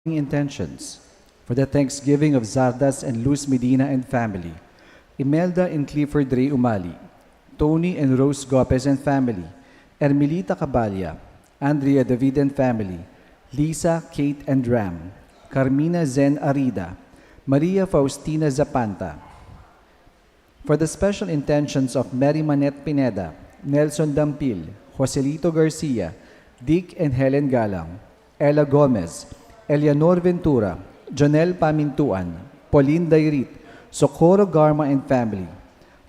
Intentions for the Thanksgiving of Zardas and Luz Medina and family, Imelda and Clifford Ray Umali, Tony and Rose Gopez and family, Ermelita Cabalya, Andrea David and family, Lisa, Kate and Ram, Carmina Zen Arida, Maria Faustina Zapanta. For the special intentions of Mary Manette Pineda, Nelson Dampil, Joselito Garcia, Dick and Helen Galang, Ella Gomez, Eleanor Ventura, Jonel Pamintuan, Pauline Dairit, Socorro Garma and family,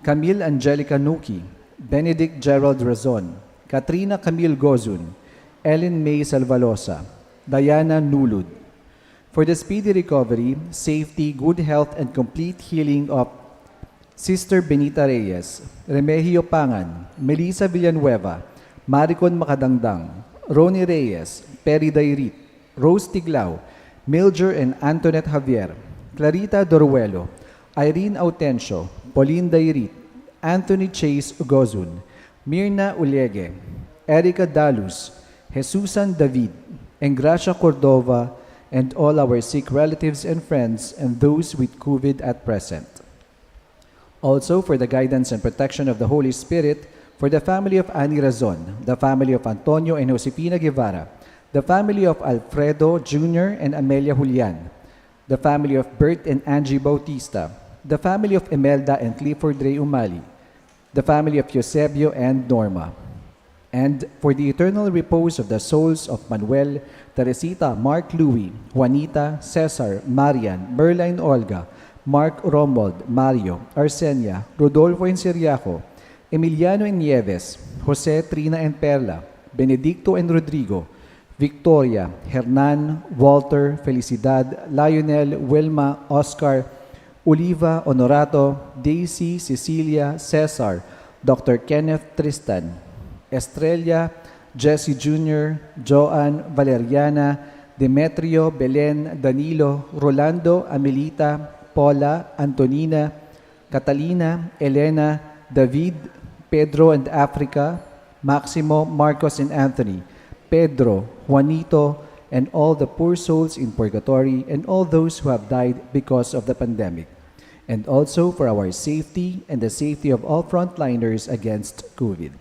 Camille Angelica Nuki, Benedict Gerald Razon, Katrina Camille Gozun, Ellen May Salvalosa, Diana Nulud. For the speedy recovery, safety, good health, and complete healing of Sister Benita Reyes, Remigio Pangan, Melissa Villanueva, Maricon Makadangdang, Ronnie Reyes, Perry Dairit, Rose Tiglao, Milger and Antoinette Javier, Clarita Doruelo, Irene Autencio, Pauline Dairit, Anthony Chase Ugozun, Mirna Ulege, Erica Dalus, Jesusan David, and Gracia Cordova, and all our sick relatives and friends and those with COVID at present. Also, for the guidance and protection of the Holy Spirit, for the family of Annie Razon, the family of Antonio and Josepina Guevara, the family of Alfredo Jr. and Amelia Julian, the family of Bert and Angie Bautista, the family of Imelda and Clifford Ray Umali, the family of Eusebio and Norma, and for the eternal repose of the souls of Manuel, Teresita, Mark Louie, Juanita, Cesar, Marian, Merline Olga, Mark Romuald, Mario, Arsenia, Rodolfo and Siriaco, Emiliano and Nieves, Jose, Trina and Perla, Benedicto and Rodrigo, Victoria, Hernan, Walter, Felicidad, Lionel, Wilma, Oscar, Oliva, Honorato, Daisy, Cecilia, Cesar, Dr. Kenneth Tristan, Estrella, Jesse Jr., Joan, Valeriana, Demetrio, Belen, Danilo, Rolando, Amelita, Paula, Antonina, Catalina, Elena, David, Pedro and Africa, Maximo, Marcos and Anthony, Pedro, Juanito, and all the poor souls in purgatory and all those who have died because of the pandemic, and also for our safety and the safety of all frontliners against COVID.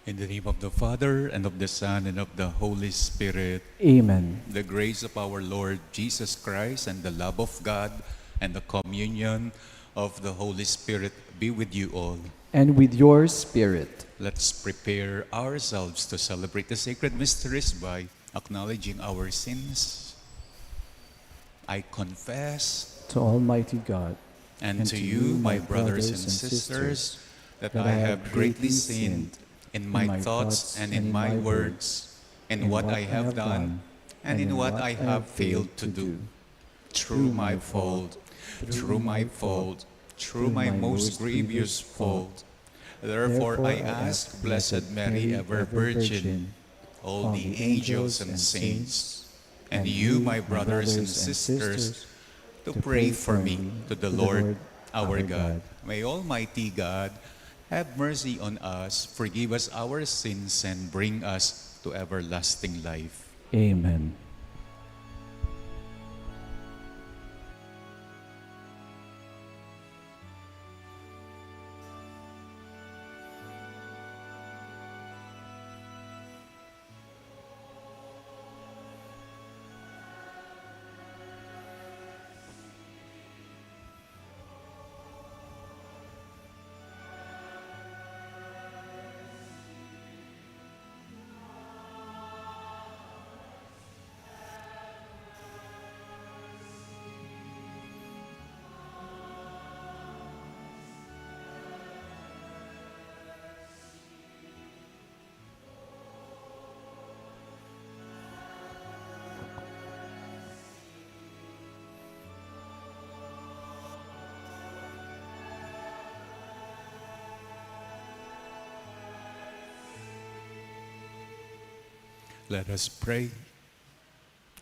In the name of the Father, and of the Son, and of the Holy Spirit. Amen. The grace of our Lord Jesus Christ, and the love of God, and the communion of the Holy Spirit be with you all. And with your spirit. Let's prepare ourselves to celebrate the sacred mysteries by acknowledging our sins. I confess To Almighty God and to you, my brothers and sisters, that I have greatly sinned in my thoughts and in my words, in what I have done and in what I have failed to do. Through my fault, through my fault, through my most grievous fault. Therefore I ask Blessed Mary, ever Virgin, all the angels and saints, and you, my brothers and sisters, to pray for me to the Lord our God. May Almighty God have mercy on us, forgive us our sins, and bring us to everlasting life. Amen. Let us pray.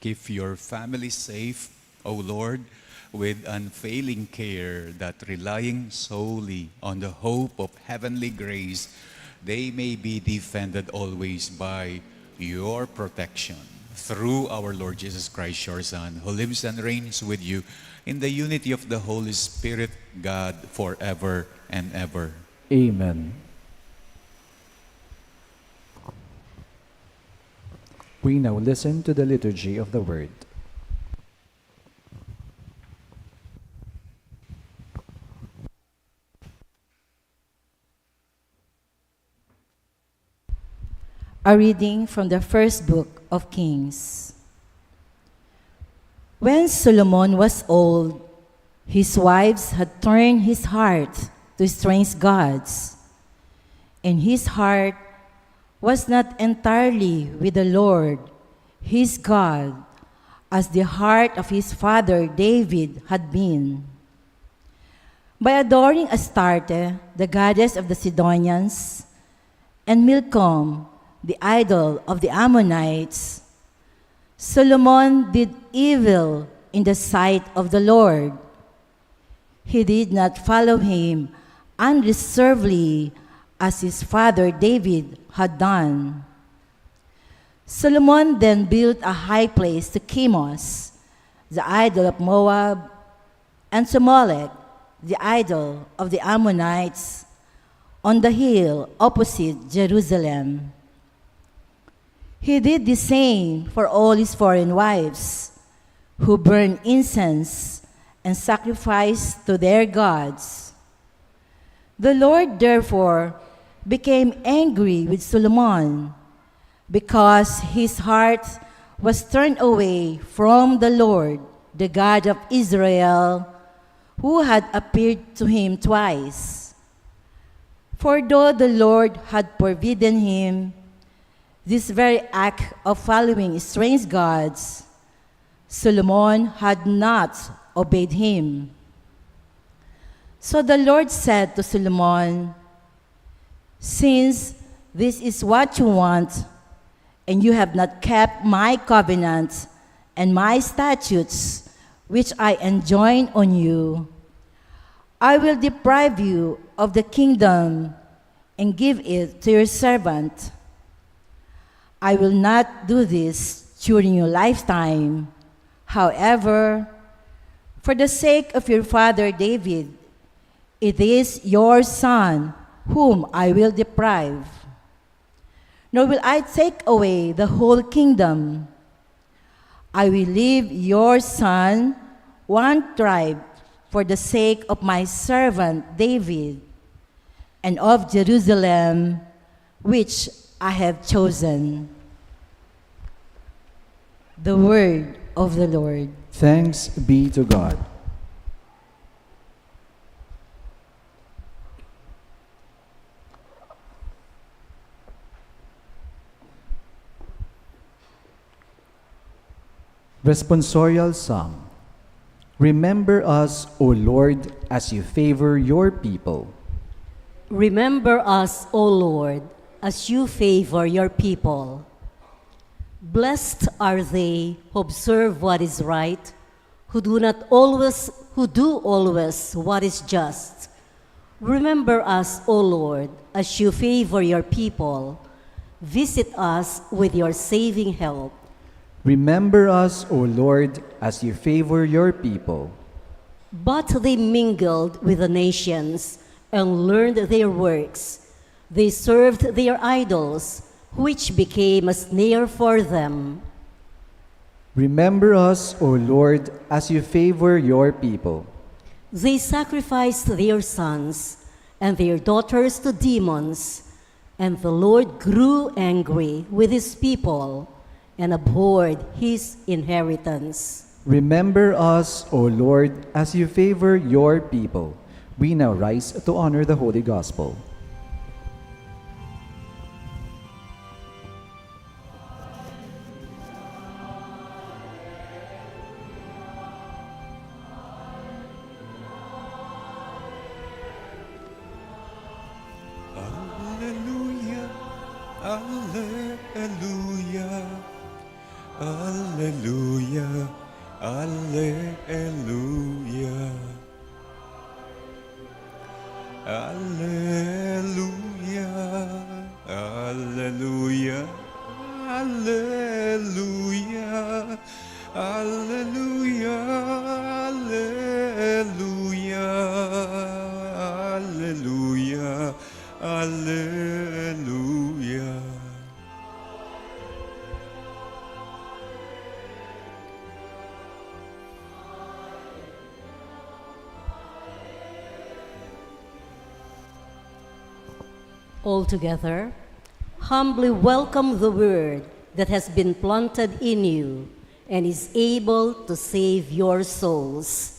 Keep your family safe, O Lord, with unfailing care, that relying solely on the hope of heavenly grace, they may be defended always by your protection. Through our Lord Jesus Christ, your Son, who lives and reigns with you in the unity of the Holy Spirit, God, forever and ever. Amen. We now listen to the liturgy of the Word. A reading from the first book of Kings. When Solomon was old, his wives had turned his heart to strange gods, and his heart was not entirely with the Lord, his God, as the heart of his father David had been. By adoring Astarte, the goddess of the Sidonians, and Milcom, the idol of the Ammonites, Solomon did evil in the sight of the Lord. He did not follow him unreservedly as his father David had done. Solomon then built a high place to Chemosh, the idol of Moab, and to Molech, the idol of the Ammonites, on the hill opposite Jerusalem. He did the same for all his foreign wives, who burned incense and sacrificed to their gods. The Lord therefore became angry with Solomon, because his heart was turned away from the Lord, the God of Israel, who had appeared to him twice. For though the Lord had forbidden him this very act of following strange gods, Solomon had not obeyed him. So the Lord said to Solomon, "Since this is what you want, and you have not kept my covenant and my statutes, which I enjoin on you, I will deprive you of the kingdom and give it to your servant. I will not do this during your lifetime. However, for the sake of your father David, it is your son whom I will deprive. Nor will I take away the whole kingdom. I will leave your son one tribe for the sake of my servant David and of Jerusalem, which I have chosen. The word of the Lord. Thanks be to God. Responsorial Psalm. Remember us, O Lord, as you favor your people. Remember us, O Lord, as you favor your people. Blessed are they who observe what is right, who do always what is just. Remember us, O Lord, as you favor your people. Visit us with your saving help. Remember us, O Lord, as you favor your people. But they mingled with the nations and learned their works. They served their idols, which became a snare for them. Remember us, O Lord, as you favor your people. They sacrificed their sons and their daughters to demons, and the Lord grew angry with his people and abhorred his inheritance. Remember us, O Lord, as you favor your people. We now rise to honor the Holy Gospel. Alleluia, alleluia, alleluia, alleluia. Alleluia, alleluia, alleluia, alleluia, alleluia, alleluia, alleluia. All together, humbly welcome the word that has been planted in you and is able to save your souls.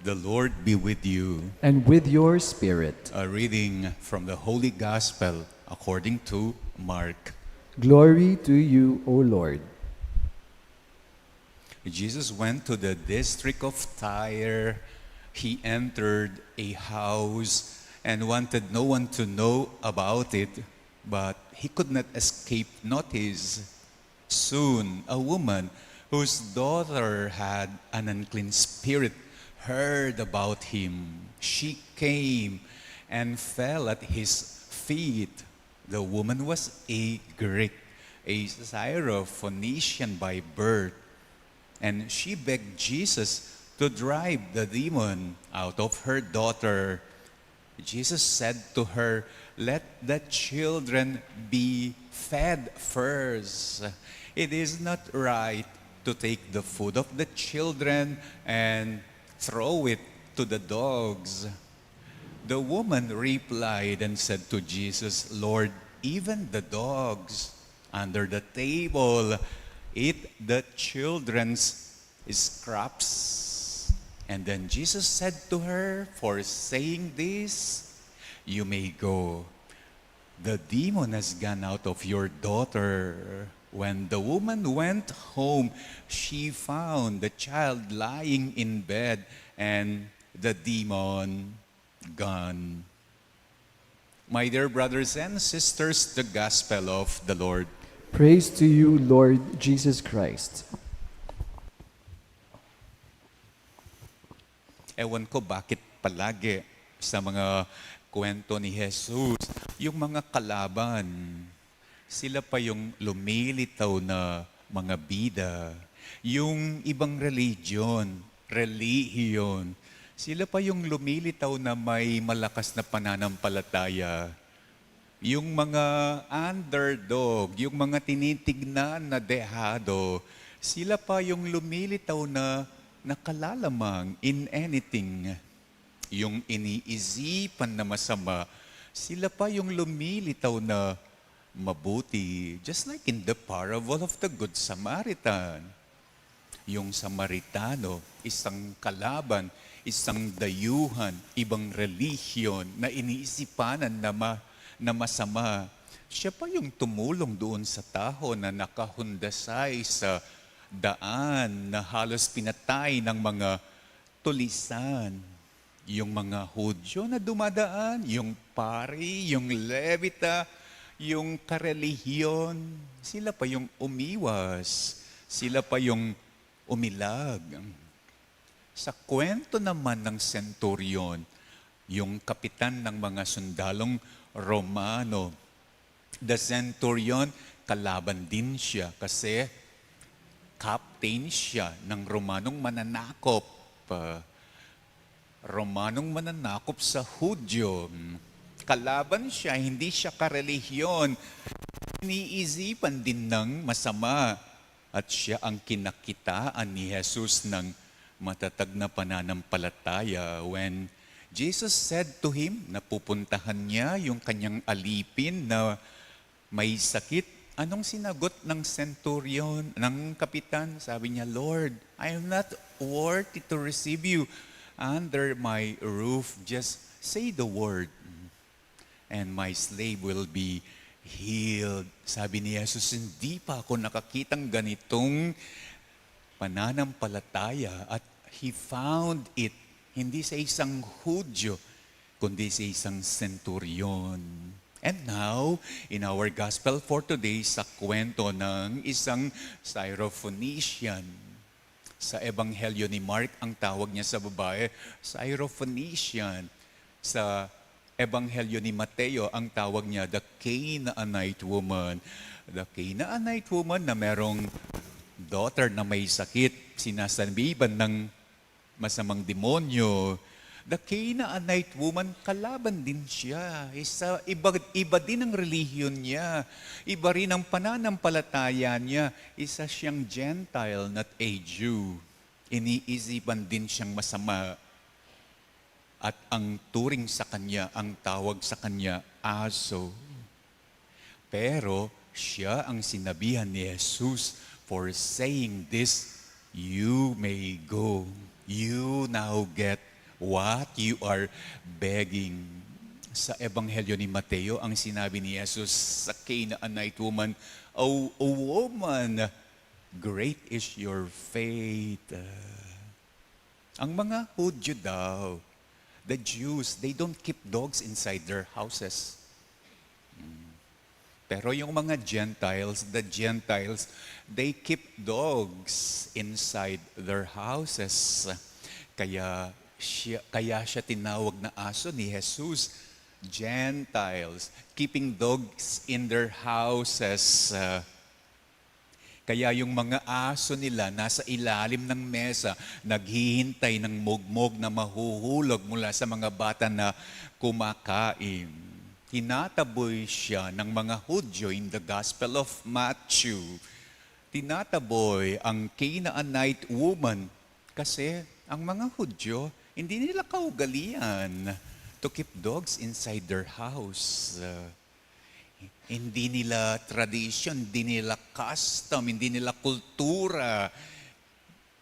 The Lord be with you. And with your spirit. A reading from the Holy Gospel according to Mark. Glory to you, O Lord. Jesus went to the district of Tyre. He entered a house and wanted no one to know about it, but he could not escape notice. Soon, a woman whose daughter had an unclean spirit heard about him. She came and fell at his feet. The woman was a Greek, a Syrophoenician by birth, and she begged Jesus to drive the demon out of her daughter. Jesus said to her, "Let the children be fed first. It is not right to take the food of the children and throw it to the dogs." The woman replied and said to Jesus, "Lord, even the dogs under the table eat the children's scraps." And then Jesus said to her, "For saying this, you may go. The demon has gone out of your daughter." When the woman went home, she found the child lying in bed and the demon gone. My dear brothers and sisters, the Gospel of the Lord. Praise to you, Lord Jesus Christ. Ewan ko bakit palagi sa mga kwento ni Jesus, yung mga kalaban, sila pa yung lumilitaw na mga bida. Yung ibang relihiyon, sila pa yung lumilitaw na may malakas na pananampalataya. Yung mga underdog, yung mga tinitignan na dehado, sila pa yung lumilitaw na nakalalamang in anything. Yung iniisipan na masama, sila pa yung lumilitaw na mabuti. Just like in the parable of the Good Samaritan. Yung Samaritano, isang kalaban, isang dayuhan, ibang relihiyon na iniisipanan na masama. Siya pa yung tumulong doon sa tao na nakahundasay sa daan na halos pinatay ng mga tulisan. Yung mga Hudyo na dumadaan, yung pari, yung levita, yung karelihiyon, sila pa yung umiwas, sila pa yung umilag. Sa kwento naman ng centurion, yung kapitan ng mga sundalong Romano, the centurion, kalaban din siya kasi captain siya ng Romanong mananakop. Romanong mananakop sa Hudyo. Kalaban siya, hindi siya karelihiyon. Iniisipan din ng masama. At siya ang kinakitaan ni Jesus ng matatag na pananampalataya when Jesus said to him na pupuntahan niya yung kanyang alipin na may sakit. Anong sinagot ng centurion, ng kapitan? Sabi niya, Lord, I am not worthy to receive you under my roof. Just say the word and my slave will be healed. Sabi ni Jesus, hindi pa ako nakakitang ganitong pananampalataya at he found it hindi sa isang Hudyo, kundi sa isang centurion. And now, in our gospel for today, sa kwento ng isang Syrophoenician. Sa Ebanghelyo ni Mark, ang tawag niya sa babae, Syrophoenician. Sa Ebanghelyo ni Mateo, ang tawag niya, the Canaanite woman. The Canaanite woman na merong daughter na may sakit, sinasabiban ng masamang demonyo. The Canaanite woman, kalaban din siya. Iba din ang relihiyon niya. Iba rin ang pananampalataya niya. Isa siyang Gentile, not a Jew. Iniisipan din siyang masama. At ang turing sa kanya, ang tawag sa kanya, aso. Pero siya ang sinabihan ni Jesus for saying this, you may go. You now get what you are begging. Sa Ebanghelyo ni Mateo, ang sinabi ni Jesus sa Canaanite woman, O woman, great is your faith. Ang mga Hudyo daw, the Jews, they don't keep dogs inside their houses. Pero yung mga Gentiles, the Gentiles, they keep dogs inside their houses. Kaya siya tinawag na aso ni Jesus, Gentiles, keeping dogs in their houses. Kaya yung mga aso nila nasa ilalim ng mesa, naghihintay ng mugmog na mahuhulog mula sa mga bata na kumakain. Tinataboy siya ng mga Hudyo in the Gospel of Matthew. Tinataboy ang Canaanite woman kasi ang mga Hudyo, hindi nila kaugalian to keep dogs inside their house. Hindi nila tradition, hindi nila custom, hindi nila kultura.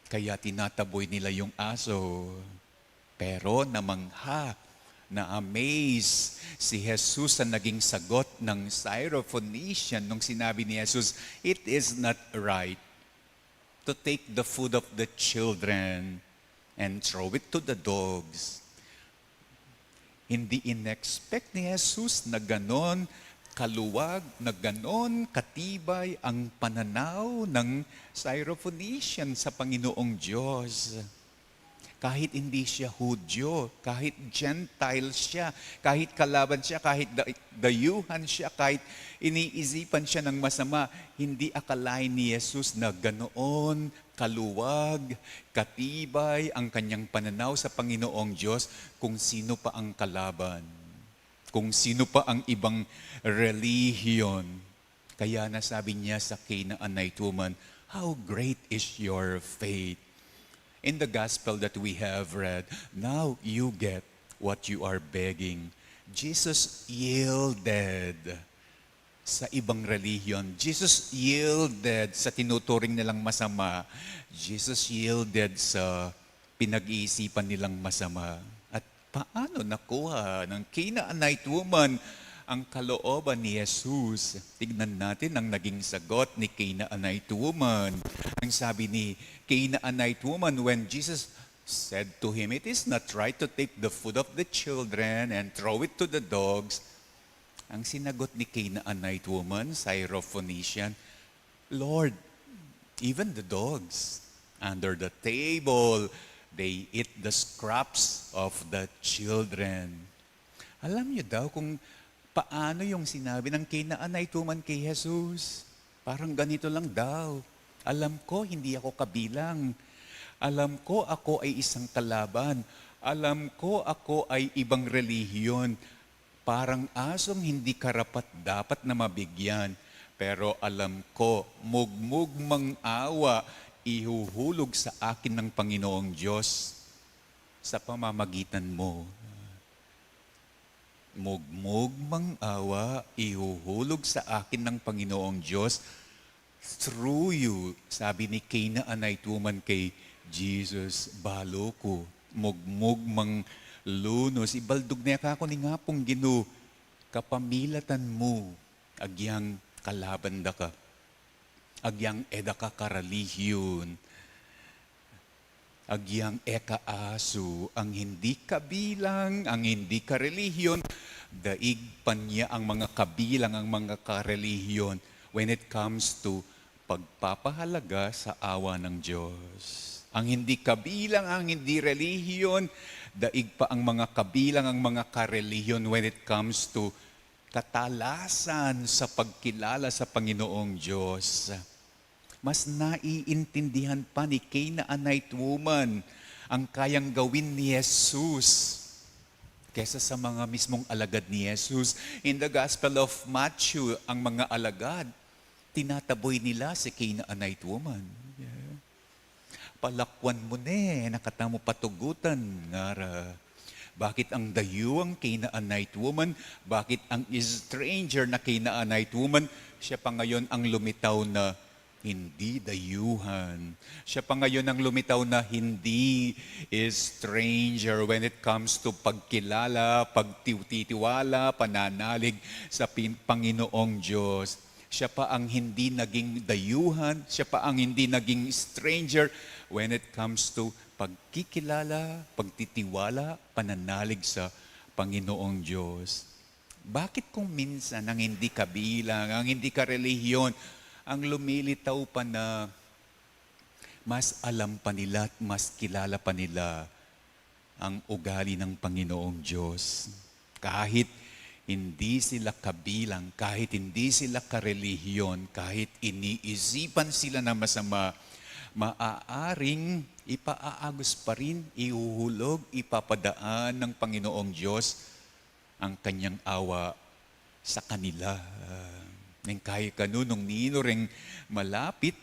Kaya tinataboy nila yung aso. Pero namangha, na-amaze si Jesus sa naging sagot ng Syrophoenician nung sinabi ni Jesus, it is not right to take the food of the children and throw it to the dogs. Hindi inexpect ni Jesus na ganon kaluwag, na ganon katibay ang pananaw ng Syrophoenician sa Panginoong Diyos. Kahit hindi siya Hudyo, kahit Gentile siya, kahit kalaban siya, kahit dayuhan siya, kahit iniisipan siya ng masama, hindi akalain ni Jesus na ganoon kaluwag, katibay ang kanyang pananaw sa Panginoong Diyos kung sino pa ang kalaban, kung sino pa ang ibang relihiyon. Kaya nasabi niya sa Canaanite woman, "How great is your faith?" In the gospel that we have read, now you get what you are begging. Jesus yielded sa ibang relihiyon. Jesus yielded sa tinuturing nilang masama. Jesus yielded sa pinag-iisipan nilang masama. At paano nakuha ng Canaanite woman ang kalooban ni Jesus? Tignan natin ang naging sagot ni Canaanite woman. Ang sabi ni Canaanite woman when Jesus said to him, "It is not right to take the food of the children and throw it to the dogs." Ang sinagot ni Canaanite woman, Syrophoenician, "Lord, even the dogs under the table, they eat the scraps of the children." Alam niyo daw kung paano yung sinabi ng Canaanite woman kay Jesus? Parang ganito lang daw. Alam ko, hindi ako kabilang. Alam ko, ako ay isang kalaban. Alam ko, ako ay ibang relihiyon. Parang asong hindi karapat dapat na mabigyan. Pero alam ko, mugmug mang awa, ihuhulog sa akin ng Panginoong Diyos sa pamamagitan mo. Mugmug mang awa, ihuhulog sa akin ng Panginoong Diyos through you. Sabi ni Canaanite woman kay Jesus, "Balo ko, mugmug mang lunos, ibaldog niya ka ako ni nga pong Ginoo, kapamilatan mo, agyang kalaban da ka, agyang eda ka karalihiyon, agyang eka aso, ang hindi kabilang, ang hindi karelihiyon, daig pa niya ang mga kabilang, ang mga karelihiyon when it comes to pagpapahalaga sa awa ng Diyos. Ang hindi kabilang, ang hindi relihiyon, daig pa ang mga kabilang, ang mga karelihiyon when it comes to katalasan sa pagkilala sa Panginoong Diyos. Mas naiintindihan pa ni Canaanite woman ang kayang gawin ni Jesus kesa sa mga mismong alagad ni Jesus. In the Gospel of Matthew, ang mga alagad, tinataboy nila si Canaanite woman. Yeah. Palakwan mo ne, nakatamo patugutan, ngara. Bakit ang dayuang Canaanite woman? Bakit ang stranger na Canaanite woman? Siya pa ngayon ang lumitaw na hindi dayuhan. Siya pa ngayon ang lumitaw na hindi stranger when it comes to pagkilala, pagtitiwala, pananalig sa Panginoong Diyos. Siya pa ang hindi naging dayuhan, siya pa ang hindi naging stranger when it comes to pagkikilala, pagtitiwala, pananalig sa Panginoong Diyos. Bakit kung minsan ang hindi kabilang, ang hindi karelihiyon, ang lumilitaw pa na mas alam pa nila at mas kilala pa nila ang ugali ng Panginoong Diyos? Kahit hindi sila kabilang, kahit hindi sila karelihiyon, kahit iniisipan sila na masama, maaaring ipaaagos pa rin, ihuhulog, ipapadaan ng Panginoong Diyos ang kanyang awa sa kanila. Nang kaya ka nung ninuring malapit,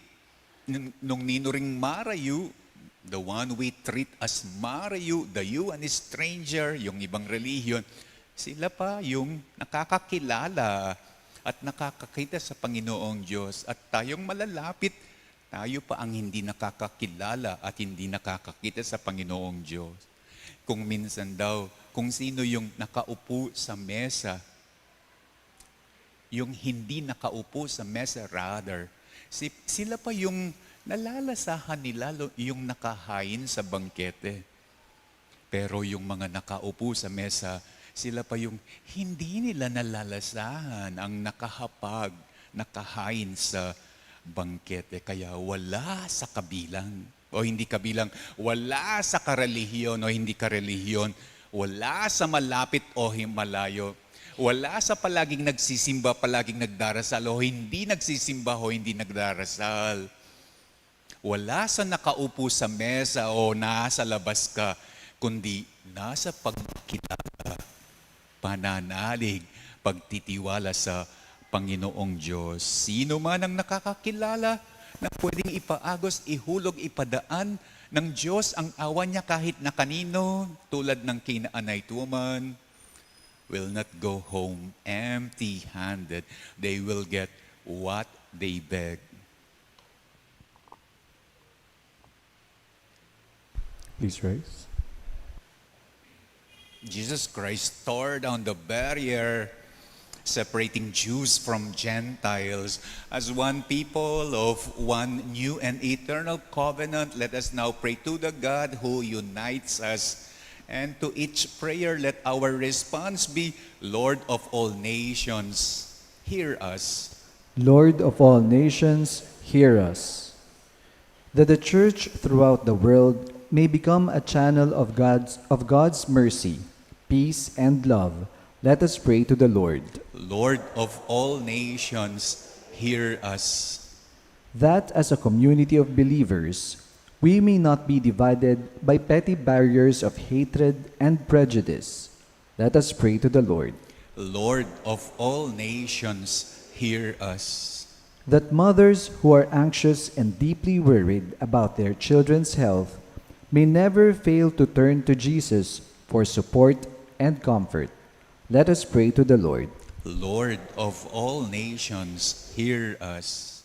nung ninuring marayu, the one we treat as marayu, the you and stranger, yung ibang relihiyon, sila pa yung nakakakilala at nakakakita sa Panginoong Diyos. At tayong malalapit, tayo pa ang hindi nakakakilala at hindi nakakakita sa Panginoong Diyos. Kung minsan daw, kung sino yung nakaupo sa mesa, yung hindi nakaupo sa mesa rather, sila pa yung nalalasahan nila yung nakahain sa bangkete. Pero yung mga nakaupo sa mesa, Sila pa yung hindi nila nalalasahan ang nakahapag, nakahain sa bangkete. Kaya wala sa kabilang, o hindi kabilang, wala sa karelihiyon o hindi karelihiyon, wala sa malapit o malayo, wala sa palaging nagsisimba, palaging nagdarasal o hindi nagsisimba o hindi nagdarasal. Wala sa nakaupo sa mesa o nasa labas ka, kundi nasa pagkilala, pananalig, pagtitiwala sa Panginoong Diyos. Sino man ang nakakakilala na pwedeng ipaagos, ihulog, ipadaan ng Diyos ang awa niya kahit na kanino, tulad ng kinaanay woman, will not go home empty-handed. They will get what they beg. Please rise. Jesus Christ tore down the barrier separating Jews from Gentiles as one people of one new and eternal covenant. Let us now pray to the God who unites us. And to each prayer, let our response be, Lord of all nations, hear us. Lord of all nations, hear us. That the church throughout the world may become a channel of God's mercy, peace, and love, let us pray to the Lord. Lord of all nations, hear us. That as a community of believers, we may not be divided by petty barriers of hatred and prejudice, let us pray to the Lord. Lord of all nations, hear us. That mothers who are anxious and deeply worried about their children's health may never fail to turn to Jesus for support and comfort. Let us pray to the Lord. Lord of all nations, hear us.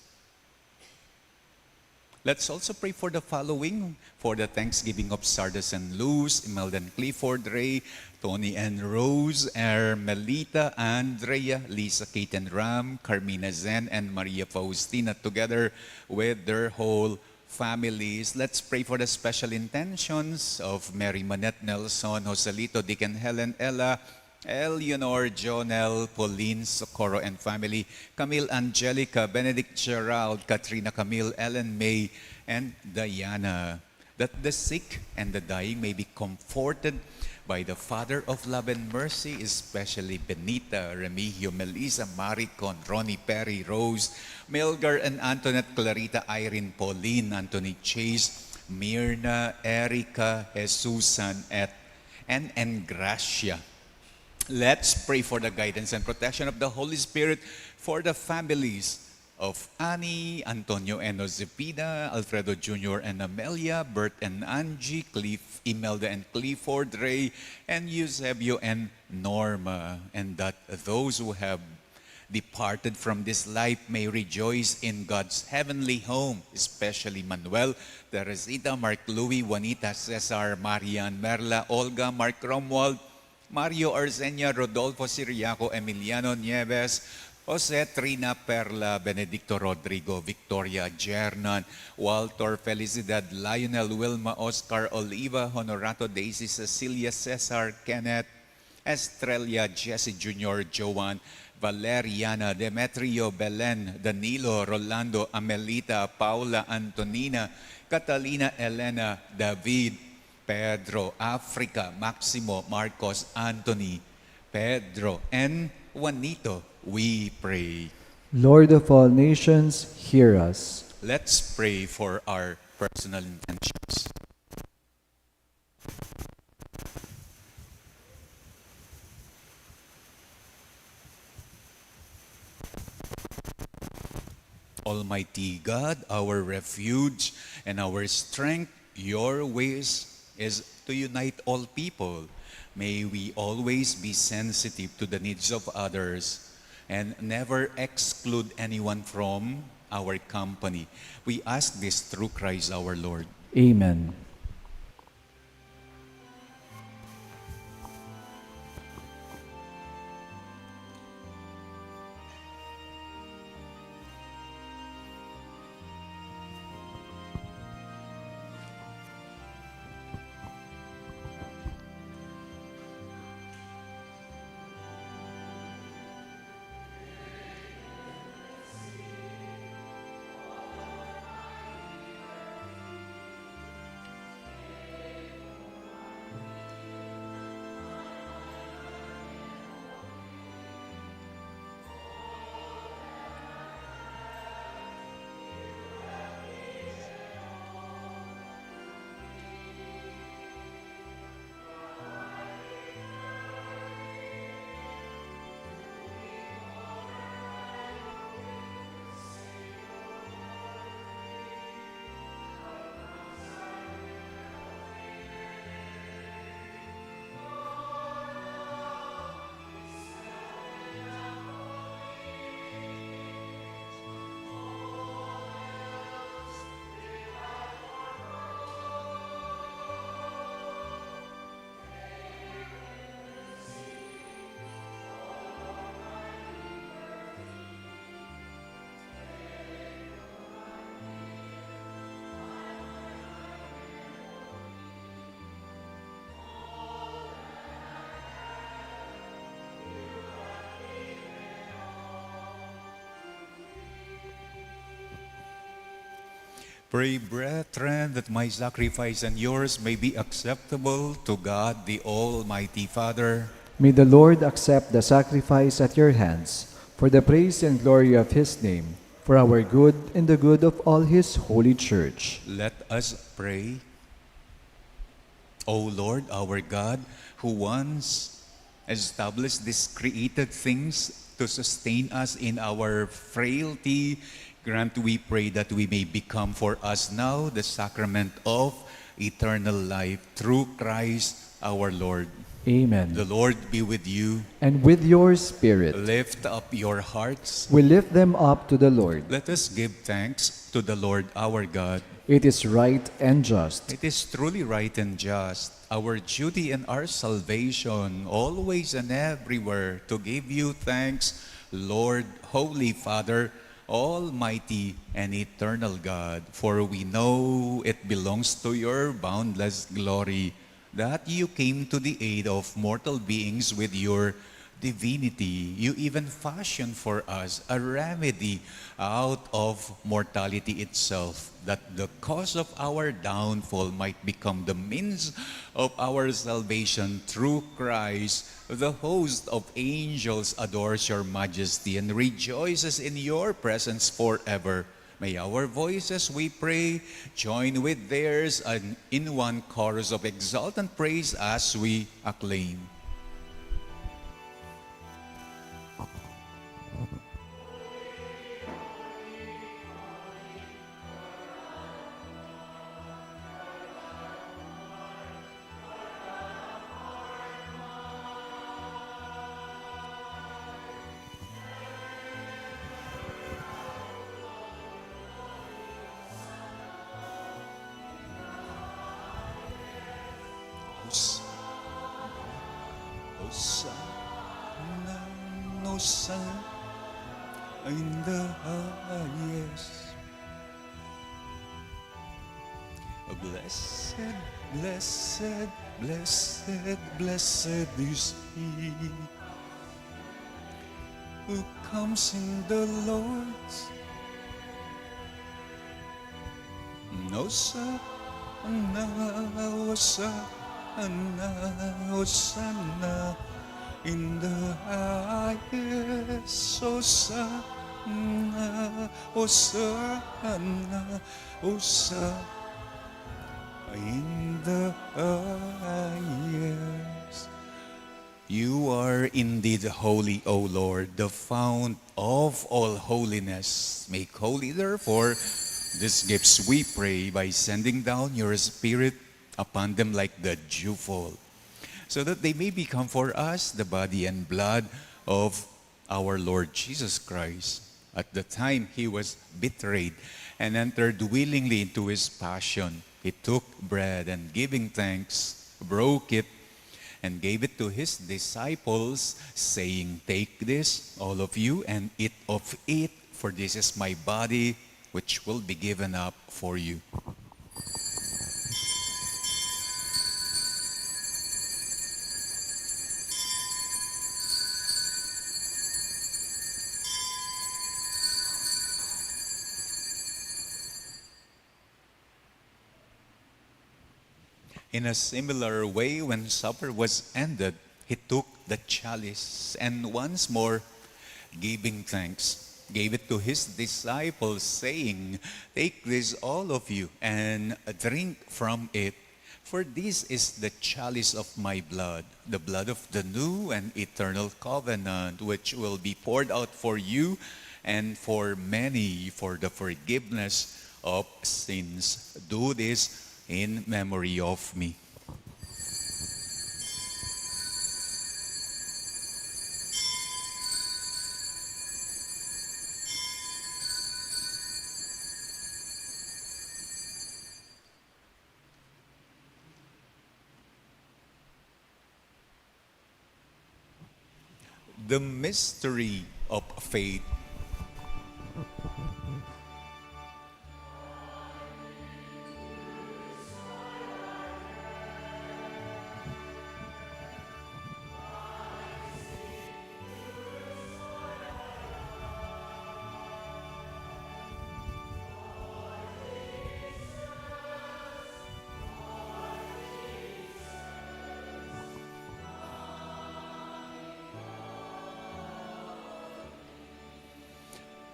Let's also pray for the following, for the thanksgiving of Sardis and Luz, Imelda and Clifford, Ray, Tony and Rose, Melita, Andrea, Lisa, Kate and Ram, Carmina Zen, and Maria Faustina, together with their whole families. Let's pray for the special intentions of Mary Manette Nelson, Joselito, Deacon Helen, Ella, Eleanor, Jonel, Pauline, Socorro, and family, Camille, Angelica, Benedict, Gerald, Katrina, Camille, Ellen, May, and Diana. That the sick and the dying may be comforted by the Father of Love and Mercy, especially Benita, Remigio, Melissa, Maricon, Ronnie, Perry, Rose, Milgar, and Antoinette, Clarita, Irene, Pauline, Anthony, Chase, Mirna, Erica, Jesusan, and Gracia. Let's pray for the guidance and protection of the Holy Spirit for the families of Annie, Antonio and Josepina, Alfredo Jr. and Amelia, Bert and Angie, Cliff, Imelda and Clifford, Ray, and Eusebio and Norma. And that those who have departed from this life may rejoice in God's heavenly home, especially Manuel, Teresita, Mark Louie, Juanita, Cesar, Marian, Merla, Olga, Mark Romwald, Mario Arzenia, Rodolfo Siriaco, Emiliano Nieves, Jose, Trina, Perla, Benedicto Rodrigo, Victoria, Jernan, Walter, Felicidad, Lionel, Wilma, Oscar, Oliva, Honorato, Daisy, Cecilia, Cesar, Kenneth, Estrella, Jesse Jr., Joan, Valeriana, Demetrio, Belen, Danilo, Rolando, Amelita, Paula, Antonina, Catalina, Elena, David, Pedro, Africa, Maximo, Marcos, Anthony, Pedro, and Juanito, we pray. Lord of all nations, hear us. Let's pray for our personal intentions. Almighty God, our refuge and our strength, your ways is to unite all people. May we always be sensitive to the needs of others and never exclude anyone from our company. We ask this through Christ our Lord. Amen. Pray, brethren, that my sacrifice and yours may be acceptable to God, the Almighty Father. May the Lord accept the sacrifice at your hands for the praise and glory of his name, for our good and the good of all his holy church. Let us pray. O Lord, our God, who once established these created things to sustain us in our frailty, grant, we pray, that we may become for us now the sacrament of eternal life through Christ our Lord. Amen. The Lord be with you. And with your spirit, Lift up your hearts. we lift them up to the Lord. Let us give thanks to the Lord our God. It is right and just. It is truly right and just, our duty and our salvation, always and everywhere, to give you thanks, Lord, Holy Father, Almighty and eternal God, for we know it belongs to your boundless glory that you came to the aid of mortal beings with your divinity. You even fashioned for us a remedy out of mortality itself, that the cause of our downfall might become the means of our salvation through Christ. The host of angels adores your majesty and rejoices in your presence forever. May our voices, we pray, join with theirs and in one chorus of exultant praise as we acclaim. Hosanna, Hosanna in the highest. Blessed, blessed, blessed, blessed is he who comes in the Lord's. Hosanna, Hosanna, Hosanna in the highest. Hosanna, Hosanna, Hosanna in the highest. You are indeed holy, O Lord, the fount of all holiness. Make holy, therefore, these gifts, we pray, by sending down your Spirit upon them like the dewfall, so that they may become for us the body and blood of our Lord Jesus Christ. At the time he was betrayed and entered willingly into his passion, he took bread and, giving thanks, broke it and gave it to his disciples, saying, "Take this, all of you, and eat of it, for this is my body, which will be given up for you." In a similar way, when supper was ended, he took the chalice and, once more giving thanks, gave it to his disciples, saying, "Take this, all of you, and drink from it. For this is the chalice of my blood, the blood of the new and eternal covenant, which will be poured out for you and for many for the forgiveness of sins. Do this in memory of me." The mystery of faith.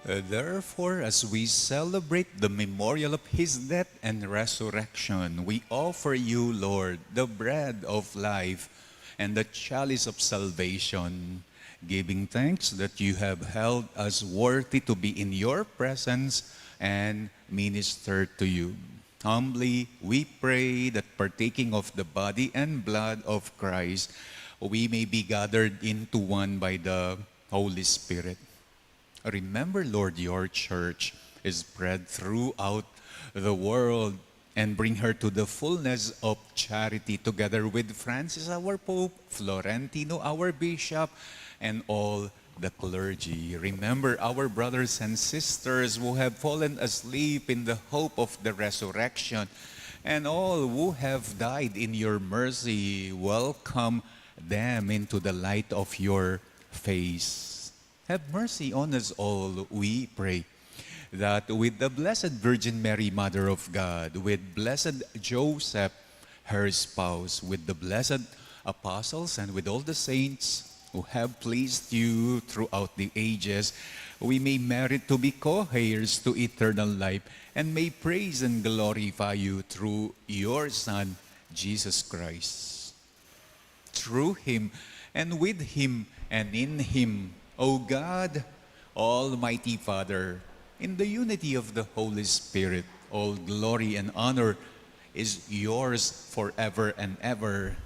Therefore, as we celebrate the memorial of his death and resurrection, we offer you, Lord, the bread of life and the chalice of salvation, giving thanks that you have held us worthy to be in your presence and minister to you. Humbly, we pray that partaking of the body and blood of Christ, we may be gathered into one by the Holy Spirit. Remember, Lord, your church is spread throughout the world and bring her to the fullness of charity together with Francis, our Pope, Florentino, our Bishop, and all the clergy. Remember our brothers and sisters who have fallen asleep in the hope of the resurrection, and all who have died in your mercy. Welcome them into the light of your face. Have mercy on us all, we pray, that with the Blessed Virgin Mary, Mother of God, with Blessed Joseph, her spouse, with the blessed apostles, and with all the saints who have pleased you throughout the ages, we may merit to be co-heirs to eternal life and may praise and glorify you through your Son, Jesus Christ. Through him and with him and in him, O God, Almighty Father, in the unity of the Holy Spirit, all glory and honor is yours forever and ever.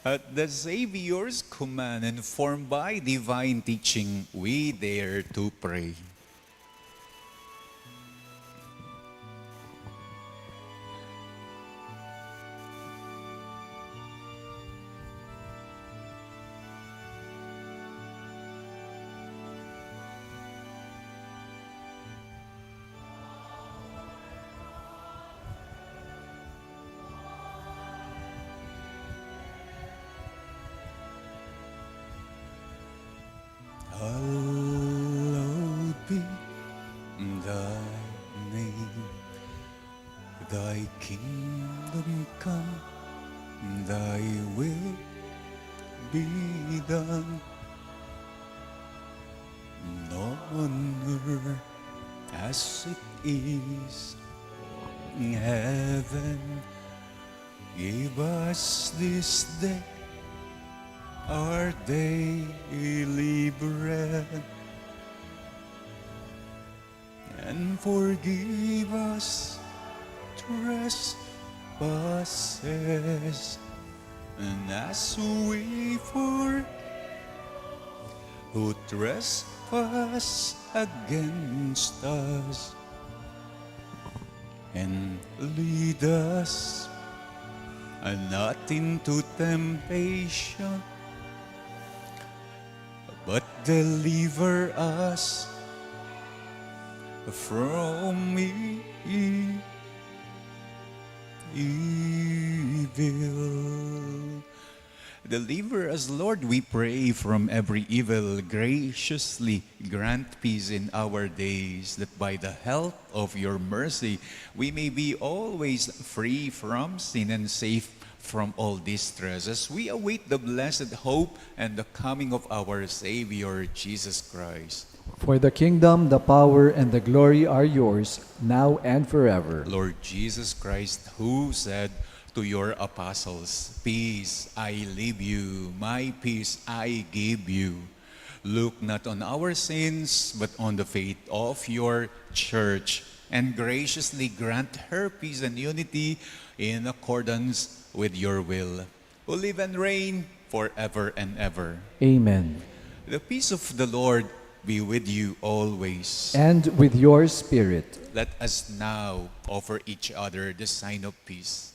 At the Savior's command, informed by divine teaching, we dare to pray. Hallowed be thy name, thy kingdom come, thy will be done on earth as it is in heaven. Give us this day our daily bread, and forgive us trespasses, and as we forgive who trespass against us, and lead us not into temptation, but deliver us from evil. Deliver us, Lord, we pray, from every evil. Graciously grant peace in our days, that by the help of your mercy we may be always free from sin and safe from all distress, as we await the blessed hope and the coming of our Savior, Jesus Christ. For the kingdom, the power, and the glory are yours, now and forever. Lord Jesus Christ, who said to your apostles, "Peace I leave you, my peace I give you," look not on our sins, but on the faith of your church, and graciously grant her peace and unity in accordance with your will, who live and reign forever and ever. Amen. The peace of the Lord be with you always. And with your spirit. Let us now offer each other the sign of peace.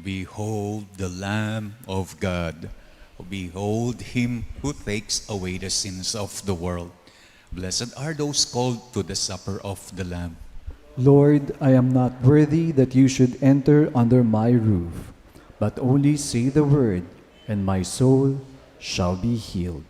Behold the Lamb of God. Behold him who takes away the sins of the world. Blessed are those called to the supper of the Lamb. Lord, I am not worthy that you should enter under my roof, but only say the word, and my soul shall be healed.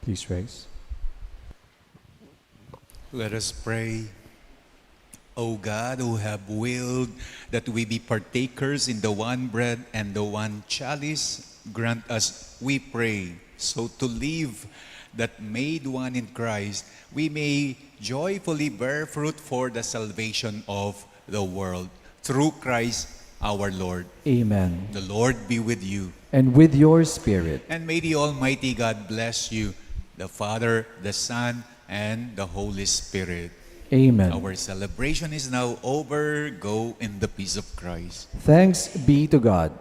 Please rise. Let us pray. O God, who have willed that we be partakers in the one bread and the one chalice, grant us, we pray, so to live that made one in Christ, we may joyfully bear fruit for the salvation of the world. Through Christ our Lord. Amen. The Lord be with you. And with your spirit. And may the Almighty God bless you, the Father, the Son, and the Holy Spirit. Amen. Our celebration is now over. Go in the peace of Christ. Thanks be to God.